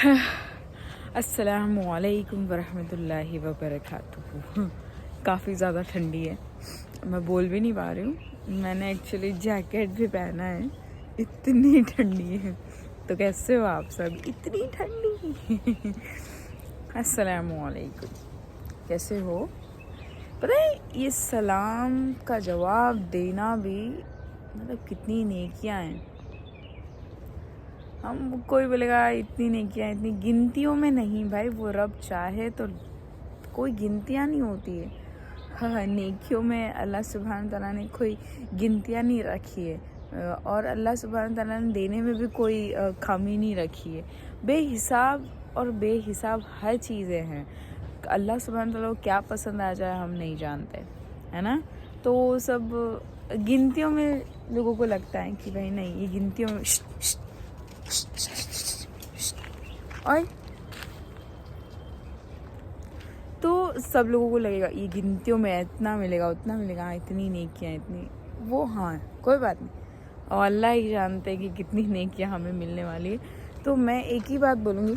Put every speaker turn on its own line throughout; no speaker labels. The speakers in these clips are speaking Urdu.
السلام علیکم ورحمۃ اللہ وبرکاتہ. کافی زیادہ ٹھنڈی ہے, میں بول بھی نہیں پا رہی ہوں. میں نے ایکچولی جیکٹ بھی پہنا ہے, اتنی ٹھنڈی ہے. تو کیسے ہو آپ سب؟ اتنی ٹھنڈی. السلام علیکم, کیسے ہو؟ پتہ ہے یہ سلام کا جواب دینا بھی مطلب کتنی نیکیاں ہیں. ہم کوئی بولے گا اتنی نیکیاں, اتنی گنتیوں میں نہیں بھائی. وہ رب چاہے تو کوئی گنتیاں نہیں ہوتی ہے. ہاں, نیکیوں میں اللہ سبحانہ تعالیٰ نے کوئی گنتیاں نہیں رکھی ہے, اور اللہ سبحانہ تعالیٰ نے دینے میں بھی کوئی کمی نہیں رکھی ہے. بے حساب اور بے حساب ہر چیزیں ہیں. اللہ سبحانہ تعالیٰ کو کیا پسند آ جائے ہم نہیں جانتے, ہے نا. تو سب گنتیوں میں لوگوں کو لگتا ہے کہ بھائی نہیں, یہ گنتیوں میں اور تو سب لوگوں کو لگے گا یہ گنتیوں میں اتنا ملے گا اتنا ملے گا, اتنی نیکیاں اتنی وہ. ہاں کوئی بات نہیں, اور اللہ ہی جانتے ہیں کہ کتنی نیکیاں ہمیں ملنے والی ہے. تو میں ایک ہی بات بولوں گی,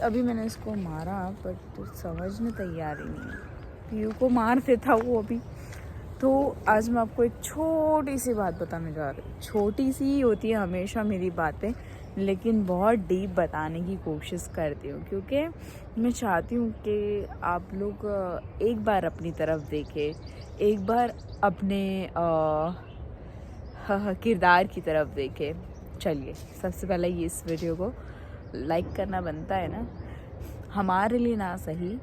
ابھی میں نے اس کو مارا بٹ سمجھنے تیار ہی نہیں ہے. پیو کو مارتے تھا وہ ابھی. تو آج میں آپ کو ایک چھوٹی سی بات بتانے جا رہی ہوں. چھوٹی سی ہی ہوتی ہے ہمیشہ میری باتیں, لیکن بہت ڈیپ بتانے کی کوشش کرتی ہوں, کیونکہ میں چاہتی ہوں کہ آپ لوگ ایک بار اپنی طرف دیکھیں, ایک بار اپنے کردار کی طرف دیکھیں. چلیے, سب سے پہلے یہ اس ویڈیو کو لائک کرنا بنتا ہے نا, ہمارے لیے نہ صحیح,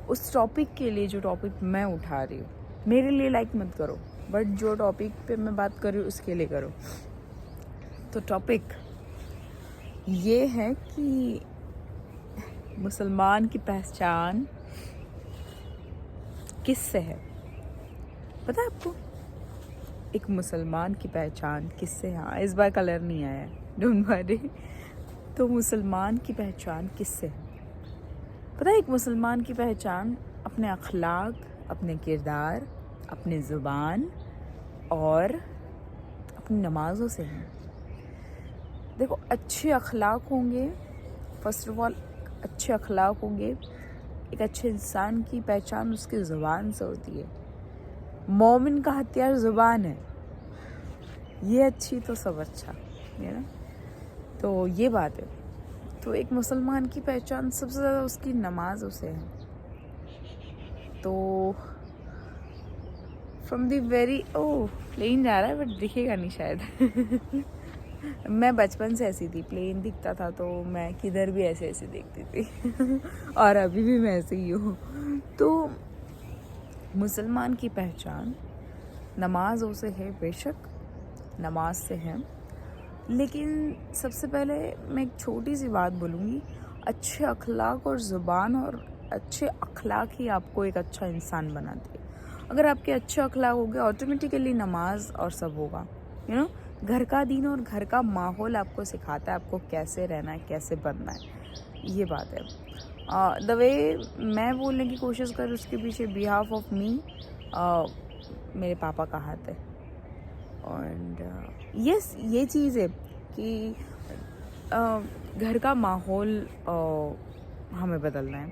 اس ٹاپک کے لیے جو ٹاپک میں اٹھا رہی ہوں. میرے لیے لائک مت کرو, بٹ جو ٹاپک پہ میں بات کر رہی ہوں اس کے لیے کرو. تو ٹاپک یہ ہے کہ مسلمان کی پہچان کس سے ہے. پتہ ہے آپ کو ایک مسلمان کی پہچان کس سے؟ ہاں, اس بار کلر نہیں آیا ہے, ڈونٹ وری. تو مسلمان کی پہچان کس سے ہے؟ پتہ ہے ایک مسلمان کی پہچان اپنے اخلاق, اپنے کردار, اپنے زبان اور اپنی نمازوں سے ہیں. دیکھو, اچھے اخلاق ہوں گے, فرسٹ آف آل اچھے اخلاق ہوں گے. ایک اچھے انسان کی پہچان اس کی زبان سے ہوتی ہے. مومن کا ہتھیار زبان ہے, یہ اچھی تو سب اچھا ہے نا. تو یہ بات ہے. تو ایک مسلمان کی پہچان سب سے زیادہ اس کی نمازوں سے ہے. تو فرام دی ویری پلین جا رہا ہے بٹ دکھے گا نہیں شاید. میں بچپن سے ایسی تھی, پلین دکھتا تھا تو میں کدھر بھی ایسے دیکھتی تھی. اور ابھی بھی میں ایسے ہی ہوں. تو مسلمان کی پہچان نمازوں سے ہے, بے شک نماز سے ہے. لیکن سب سے پہلے میں ایک چھوٹی سی بات بولوں گی. اچھے اخلاق اور زبان, اور اچھے اخلاق ہی آپ کو ایک اچھا انسان بناتے ہیں. اگر آپ کے اچھے اخلاق ہو گئے, آٹومیٹیکلی نماز اور سب ہوگا. گھر کا دین اور گھر کا ماحول آپ کو سکھاتا ہے آپ کو کیسے رہنا ہے, کیسے بننا ہے. یہ بات ہے. دا وے میں بولنے کی کوشش کر اس کے پیچھے بیہاف آف می میرے پاپا کا ہاتھ ہے. اور یس, یہ چیز ہے کہ گھر کا ماحول ہمیں بدلنا ہے.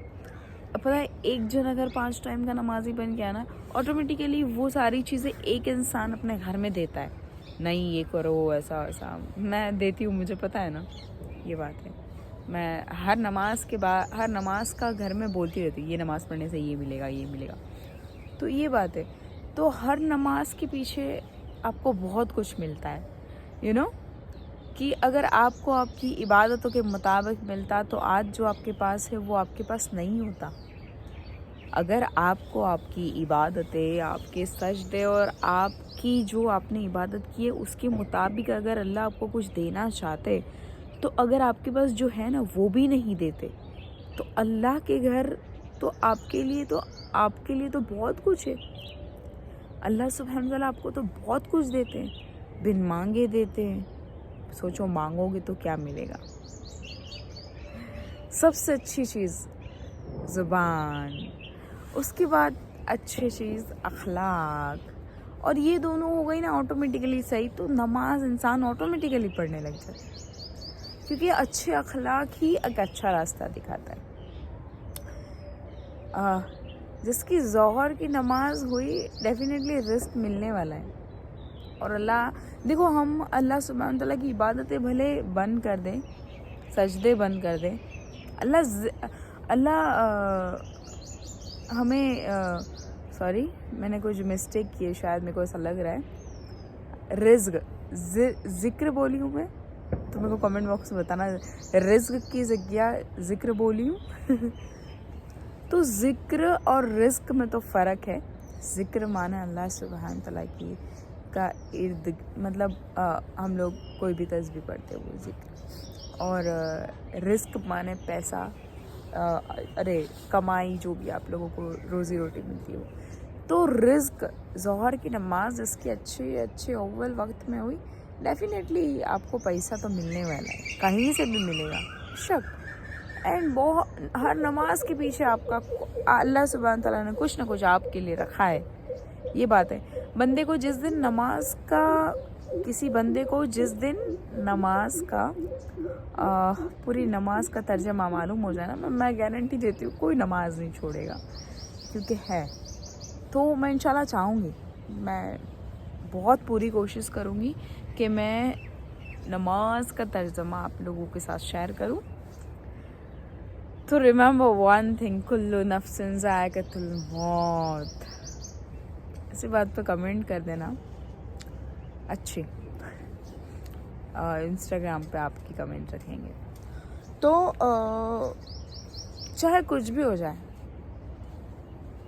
اب پتہ ہے ایک جن اگر 5 ٹائم کا نمازی بن گیا نا, آٹومیٹیکلی وہ ساری چیزیں ایک انسان اپنے گھر میں دیتا ہے. نہیں یہ کرو, ایسا ایسا میں دیتی ہوں, مجھے پتہ ہے نا. یہ بات ہے. میں ہر نماز کا گھر میں بولتی رہتی ہوں, یہ نماز پڑھنے سے یہ ملے گا, یہ ملے گا. تو یہ بات ہے. تو ہر نماز کے پیچھے آپ کو بہت کچھ ملتا ہے, کہ اگر آپ کو آپ کی عبادتوں کے مطابق ملتا تو آج جو آپ کے پاس ہے وہ آپ کے پاس نہیں ہوتا. اگر آپ کو آپ کی عبادتیں, آپ کے سجدے اور آپ کی جو آپ نے عبادت کی ہے اس کے مطابق اگر اللہ آپ کو کچھ دینا چاہتے, تو اگر آپ کے پاس جو ہے نا وہ بھی نہیں دیتے, تو اللہ کے گھر تو آپ کے لیے تو بہت کچھ ہے. اللہ سبحانہ تعالیٰ آپ کو تو بہت کچھ دیتے ہیں, بن مانگے دیتے ہیں. سوچو مانگو گے تو کیا ملے گا. سب سے اچھی چیز زبان, اس کے بعد اچھی چیز اخلاق, اور یہ دونوں ہو گئی نا آٹومیٹیکلی صحیح، تو نماز انسان آٹومیٹیکلی پڑھنے لگ جاتا ہے، کیونکہ اچھے اخلاق ہی ایک اچھا راستہ دکھاتا ہے. جس کی ظہر کی نماز ہوئی ڈیفینیٹلی رزق ملنے والا ہے. اور اللہ دیکھو، ہم اللہ سبحانہ تعالیٰ کی عبادتیں بھلے بند کر دیں، سجدے بند کر دیں، اللہ ہمیں سوری میں نے کچھ مسٹیک کی ہے، شاید میرے کو ایسا لگ رہا ہے. رزق ذکر بولی ہوں میں تو میرے کو کمنٹ باکس میں بتانا رزق کی جگہ ذکر بولی ہوں. تو ذکر اور رزق میں تو فرق ہے. ذکر مانا اللہ سبحانہ تعالیٰ کی کا ارد، مطلب ہم لوگ کوئی بھی تسبیح پڑھتے ہیں وہ ذکر، اور رزق مانے پیسہ، کمائی، جو بھی آپ لوگوں کو روزی روٹی ملتی ہے. تو رزق ظہر کی نماز اس کی اچھے اول وقت میں ہوئی، ڈیفینیٹلی آپ کو پیسہ تو ملنے والا ہے، کہیں سے بھی ملے گا شک. اینڈ ہر نماز کے پیچھے آپ کا اللہ سبحانہ تعالیٰ نے کچھ نہ کچھ آپ کے لیے رکھا ہے. یہ بات ہے. بندے کو جس دن نماز کا، کسی بندے کو جس دن نماز کا پوری نماز کا ترجمہ معلوم ہو جائے نا، میں گارنٹی دیتی ہوں کوئی نماز نہیں چھوڑے گا، کیونکہ ہے. تو میں انشاءاللہ چاہوں گی، میں بہت پوری کوشش کروں گی کہ میں نماز کا ترجمہ آپ لوگوں کے ساتھ شیئر کروں. تو ریممبر ون تھنگ، کل نفس ذائقۃ الموت. اسی بات پہ کمنٹ کر دینا اچھی، انسٹاگرام پہ آپ کی کمنٹ رکھیں گے. تو چاہے کچھ بھی ہو جائے،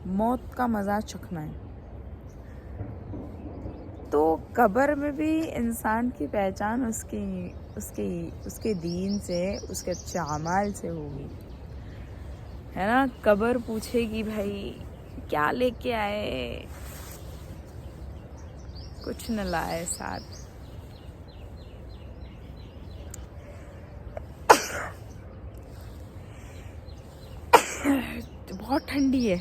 موت کا مزہ چکھنا ہے. تو قبر میں بھی انسان کی پہچان اس کے دین سے، اس کے اچھے اعمال سے ہوگی، ہے نا. قبر پوچھے گی بھائی کیا لے کے آئے، کچھ نہ لائے ساتھ. بہت ٹھنڈی ہے.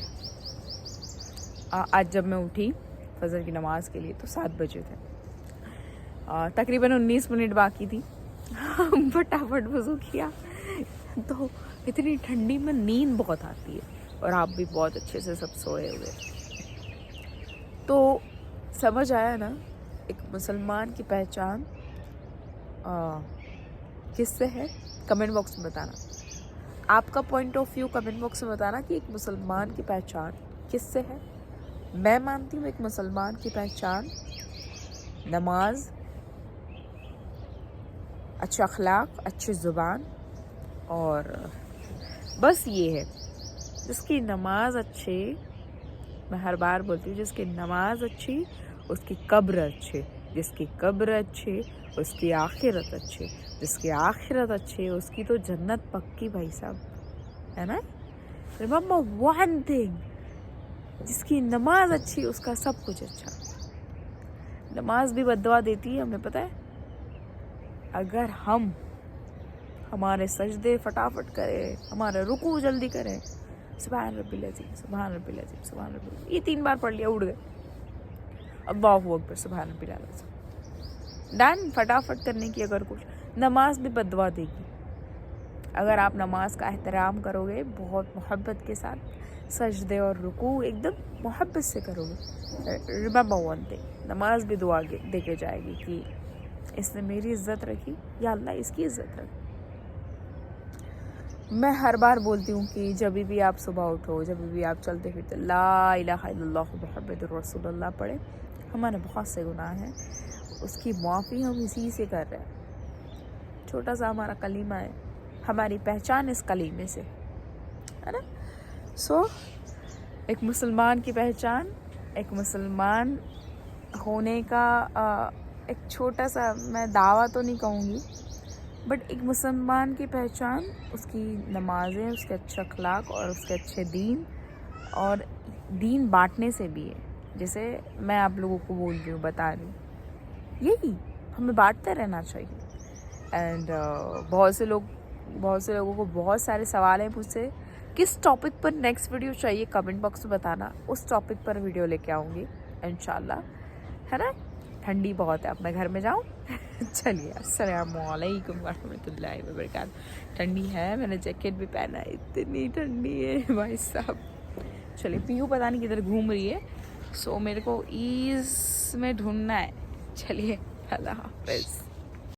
آج جب میں اٹھی فجر کی نماز کے لیے تو 7 بجے تھے، تقریباً 19 منٹ باقی تھی. فٹافٹ وضو کیا. تو اتنی ٹھنڈی میں نیند بہت آتی ہے، اور آپ بھی بہت اچھے سے سب سوئے ہوئے. تو سمجھ آیا نا ایک مسلمان کی پہچان کس سے ہے. کمنٹ باکس میں بتانا آپ کا point of view, comment box میں بتانا کہ ایک مسلمان کی پہچان کس سے ہے. میں مانتی ہوں ایک مسلمان کی پہچان نماز، اچھا اخلاق، اچھی زبان، اور بس یہ ہے. جس کی نماز اچھی، میں ہر بار بولتی ہوں، جس کی نماز اچھی اس کی قبر اچھی، جس کی قبر اچھی اس کی آخرت اچھی، جس کی آخرت اچھی اس کی تو جنت پکی بھائی صاحب، ہے نا. ریممبر ون تھنگ، جس کی نماز اچھی اس کا سب کچھ اچھا. نماز بھی بد دعا دیتی ہے، ہمیں پتہ ہے. اگر ہم ہمارے سجدے فٹافٹ کرے، ہمارا رکوع جلدی کرے، سبحان ربی العظیم، سبحان ربی العظیم، سبحان ربی العظیم، یہ 3 بار پڑھ لیا، اٹھ گئے، اللہ اکبر، سبحان ربی العظیم، ڈن. فٹافٹ کرنے کی اگر کچھ. نماز بھی بد دعا دے گی. اگر آپ نماز کا احترام کرو گے بہت محبت کے ساتھ، سجدے اور رکوع ایک دم محبت سے کرو گے، ریممبر ون تھنگ، نماز بھی دعا دے کے جائے گی کہ اس نے میری عزت رکھی، یا اللہ اس کی عزت رکھی. میں ہر بار بولتی ہوں کہ جب بھی آپ صبح اٹھو، جب بھی آپ چلتے پھرتے لا الہ الا اللہ محمد رسول اللہ پڑھیں. ہمارے بہت سے گناہ ہیں، اس کی معافی ہم اسی سے کر رہے ہیں. چھوٹا سا ہمارا کلمہ ہے، ہماری پہچان اس کلمے سے ہے نا. سو ایک مسلمان کی پہچان، ایک مسلمان ہونے کا ایک چھوٹا سا، میں دعویٰ تو نہیں کہوں گی، بٹ ایک مسلمان کی پہچان اس کی نمازیں، اس کے اچھے اخلاق اور اس کے اچھے دین، اور دین بانٹنے سے بھی ہے. جیسے میں آپ لوگوں کو بول رہی ہوں، بتا رہی ہوں، یہی ہمیں بانٹتے رہنا چاہیے. اینڈ بہت سے لوگوں کو بہت سارے سوال ہیں مجھ سے، کس ٹاپک پر نیکسٹ ویڈیو چاہیے، کمنٹ باکس میں بتانا. اس ٹاپک پر ویڈیو لے کے آؤں گی انشاءاللہ. ہے نا. ٹھنڈی بہت ہے. اب میں گھر میں جاؤں. چلیے السلام علیکم ورحمۃ اللہ وبرکاتہ. ٹھنڈی ہے, میں نے جیکٹ بھی پہنا ہے, اتنی ٹھنڈی ہے بھائی صاحب. چلیے پیو پتہ نہیں کدھر گھوم رہی ہے, سو میرے کو ایز میں ڈھونڈنا ہے. چلیے اللہ حافظ.